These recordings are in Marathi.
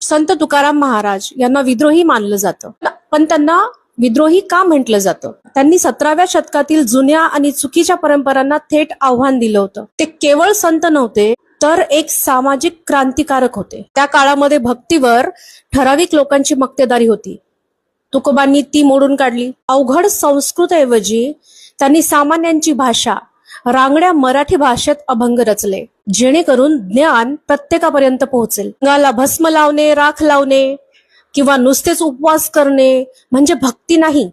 संत तुकाराम महाराज यांना विद्रोही मानलं जातं, पण त्यांना विद्रोही का म्हटलं जातं? त्यांनी 17व्या शतकातील जुन्या आणि चुकीच्या परंपरांना थेट आव्हान दिलं होतं. ते केवळ संत नव्हते, तर एक सामाजिक क्रांतिकारक होते. त्या काळामध्ये भक्तीवर ठराविक लोकांची मक्तेदारी होती. तुकोबांनी ती मोडून काढली. अवघड संस्कृतऐवजी त्यांनी सामान्यांची भाषा, रांगड्या मराठी भाषेत अभंग रचले, जेणेकरून ज्ञान प्रत्येकापर्यंत पोहोचेल. अंगाला भस्म लावणे, राख लावणे किंवा नुसतेच उपवास करणे म्हणजे भक्ती नाही,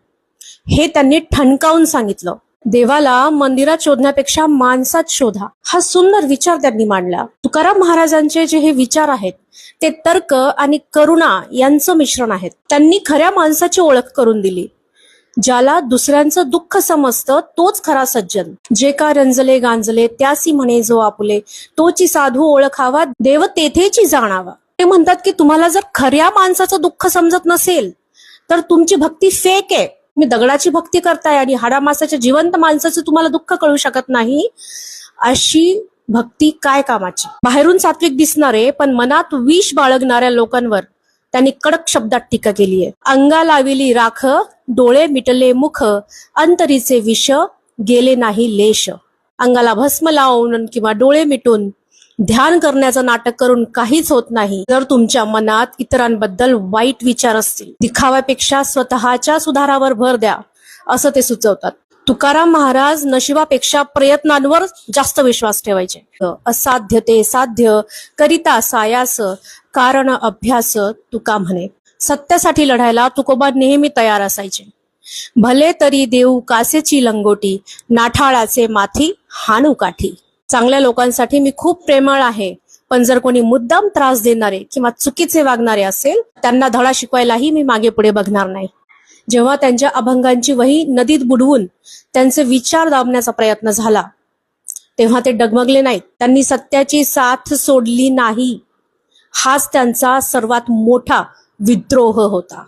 हे त्यांनी ठणकावून सांगितलं. देवाला मंदिरात शोधण्यापेक्षा माणसात शोधा, हा सुंदर विचार त्यांनी मांडला. तुकाराम महाराजांचे जे हे विचार आहेत ते तर्क आणि करुणा यांचं मिश्रण आहेत. त्यांनी खऱ्या माणसाची ओळख करून दिली. ज्याला दुसऱ्यांचं दुःख समजतं तोच खरा सज्जन. जे का रंजले गांजले त्यासी म्हणे जो आपुले, तोची साधू ओळखावा देव तेथेची जाणावा. ते म्हणतात की तुम्हाला जर खऱ्या माणसाचं दुःख समजत नसेल तर तुमची भक्ती फेक आहे. तुम्ही दगडाची भक्ती करताय आणि हाडामासाच्या जिवंत माणसाचं तुम्हाला दुःख कळू शकत नाही, अशी भक्ती काय कामाची. बाहेरून सात्विक दिसणारे पण मनात विष बाळगणाऱ्या लोकांवर त्यांनी कडक शब्दात टीका केली आहे. अंगा लाविली राख, डोळे मिटले मुख, अंतरीचे विष गेले नाही लेश. अंगाला भस्म लावून किंवा डोळे मिटून ध्यान करण्याचं नाटक करून काहीच होत नाही. जर तुमच्या मनात इतरांबद्दल वाईट विचार असतील, दिखाव्यापेक्षा स्वतःच्या सुधारावर भर द्या, असं ते सुचवतात. तुकाराम महाराज नशिबापेक्षा प्रयत्नांवर जास्त विश्वास ठेवायचे. असाध्य ते साध्य करिता सायास, कारण अभ्यास तुका म्हणे. सत्यासाठी लढायला तुकोबा नेहमी तयार असायचे. भले तरी देऊ कासेची लंगोटी, नाठाळाचे माथी हाणू काठी. चांगल्या लोकांसाठी मी खूप प्रेमळ आहे, पण जर कोणी मुद्दाम त्रास देणारे किंवा चुकीचे वागणारे असेल त्यांना धडा शिकवायलाही मी मागे पुढे बघणार नाही. जेव्हा त्यांच्या अभंगांची वही नदीत बुडवून त्यांचे विचार दाबण्याचा प्रयत्न झाला तेव्हा ते डगमगले नाहीत. त्यांनी सत्याची साथ सोडली नाही. हाच त्यांचा सर्वात मोठा विद्रोह होता.